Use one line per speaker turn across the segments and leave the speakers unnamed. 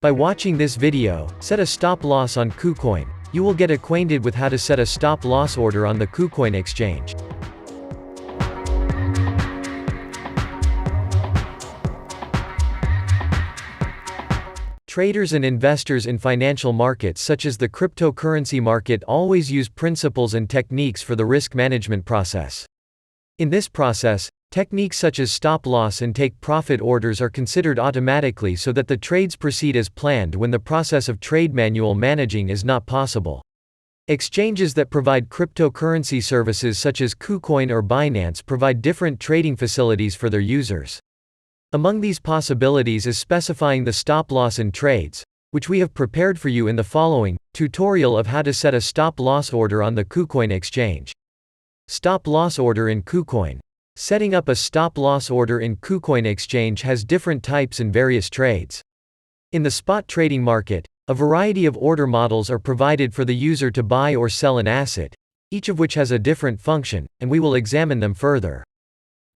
By watching this video, set a stop loss on Kucoin. You will get acquainted with how to set a stop loss order on the Kucoin exchange. Traders and investors in financial markets such as the cryptocurrency market always use principles and techniques for the risk management process. In this process, techniques such as stop loss and take profit orders are considered automatically so that the trades proceed as planned when the process of trade manual managing is not possible. Exchanges that provide cryptocurrency services such as Kucoin or Binance provide different trading facilities for their users. Among these possibilities is specifying the stop loss in trades, which we have prepared for you in the following tutorial of how to set a stop loss order on the Kucoin exchange. Stop loss order in Kucoin. Setting up a stop loss order in Kucoin exchange has different types and various trades. In the spot trading market, a variety of order models are provided for the user to buy or sell an asset, each of which has a different function, and we will examine them further.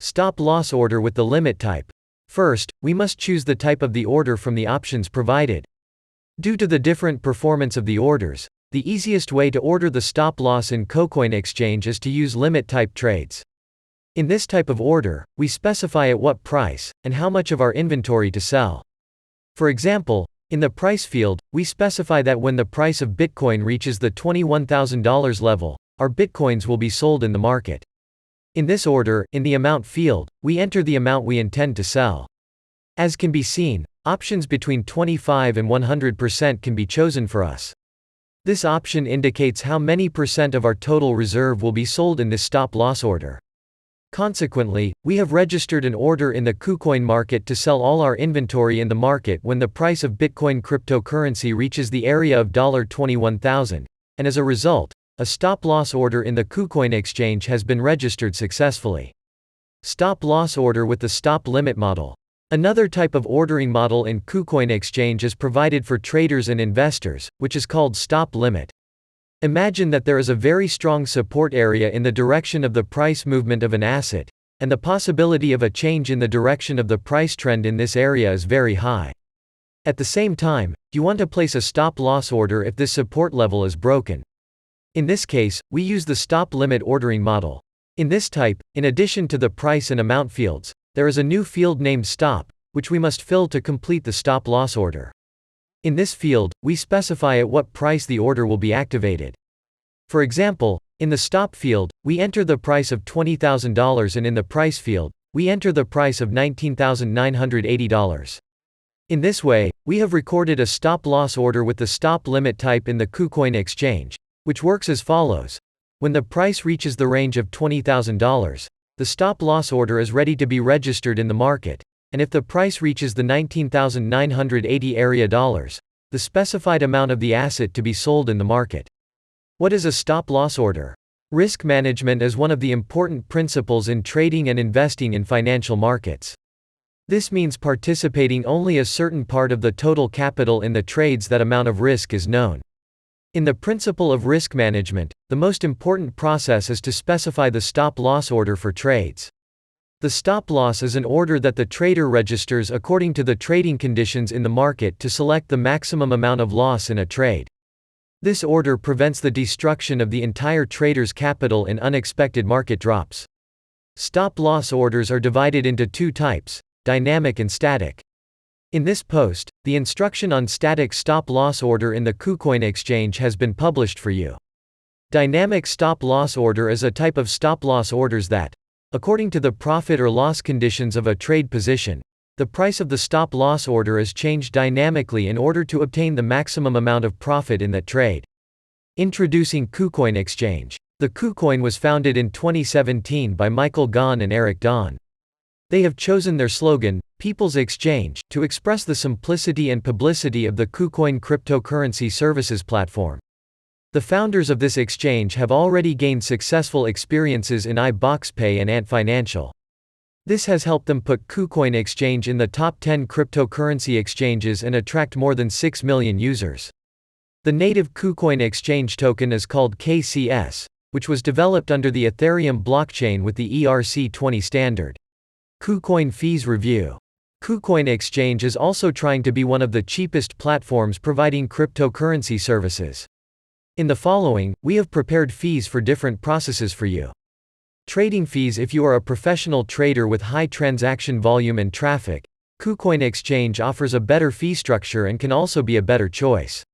Stop loss order with the limit type. First, we must choose the type of the order from the options provided. Due to the different performance of the orders, the easiest way to order the stop loss in Kucoin exchange is to use limit type trades. In this type of order, we specify at what price, and how much of our inventory to sell. For example, in the price field, we specify that when the price of Bitcoin reaches the $21,000 level, our Bitcoins will be sold in the market. In this order, in the amount field, we enter the amount we intend to sell. As can be seen, options between 25 and 100% can be chosen for us. This option indicates how many percent of our total reserve will be sold in this stop loss order. Consequently, we have registered an order in the Kucoin market to sell all our inventory in the market when the price of Bitcoin cryptocurrency reaches the area of $21,000, and as a result, a stop loss order in the Kucoin exchange has been registered successfully. Stop loss order with the stop limit model. Another type of ordering model in Kucoin exchange is provided for traders and investors, which is called stop limit. Imagine that there is a very strong support area in the direction of the price movement of an asset, and the possibility of a change in the direction of the price trend in this area is very high. At the same time, you want to place a stop loss order if this support level is broken. In this case, we use the stop limit ordering model. In this type, in addition to the price and amount fields, there is a new field named stop, which we must fill to complete the stop loss order. In this field, we specify at what price the order will be activated. For example, in the stop field, we enter the price of $20,000 and in the price field, we enter the price of $19,980. In this way, we have recorded a stop loss order with the stop limit type in the Kucoin exchange, which works as follows. When the price reaches the range of $20,000, the stop loss order is ready to be registered in the market, and if the price reaches the $19,980 area dollars, the specified amount of the asset to be sold in the market. What is a stop loss order? Risk management is one of the important principles in trading and investing in financial markets. This means participating only a certain part of the total capital in the trades that amount of risk is known. In the principle of risk management, the most important process is to specify the stop loss order for trades. The stop loss is an order that the trader registers according to the trading conditions in the market to select the maximum amount of loss in a trade. This order prevents the destruction of the entire trader's capital in unexpected market drops. Stop loss orders are divided into two types, dynamic and static. In this post, the instruction on static stop loss order in the Kucoin exchange has been published for you. Dynamic stop loss order is a type of stop loss orders that, according to the profit or loss conditions of a trade position, the price of the stop loss order is changed dynamically in order to obtain the maximum amount of profit in that trade. Introducing Kucoin exchange. The Kucoin was founded in 2017 by Michael Gahn and Eric Don. They have chosen their slogan, People's Exchange, to express the simplicity and publicity of the Kucoin cryptocurrency services platform. The founders of this exchange have already gained successful experiences in iBoxPay and Ant Financial. This has helped them put Kucoin exchange in the top 10 cryptocurrency exchanges and attract more than 6 million users. The native Kucoin exchange token is called KCS, which was developed under the Ethereum blockchain with the ERC20 standard. Kucoin fees review. Kucoin exchange is also trying to be one of the cheapest platforms providing cryptocurrency services. In the following, we have prepared fees for different processes for you. Trading fees. If you are a professional trader with high transaction volume and traffic, Kucoin exchange offers a better fee structure and can also be a better choice.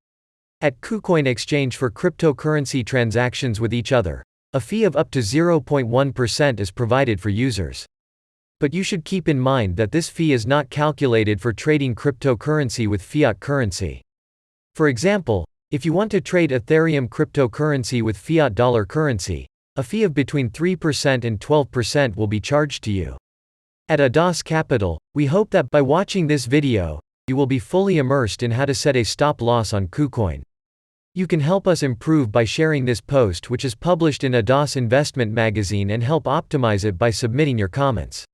At Kucoin exchange for cryptocurrency transactions with each other, a fee of up to 0.1% is provided for users. But you should keep in mind that this fee is not calculated for trading cryptocurrency with fiat currency. For example, if you want to trade Ethereum cryptocurrency with fiat dollar currency, a fee of between 3% and 12% will be charged to you. At Adas Capital, we hope that by watching this video, you will be fully immersed in how to set a stop loss on Kucoin. You can help us improve by sharing this post, which is published in Adas Investment Magazine, and help optimize it by submitting your comments.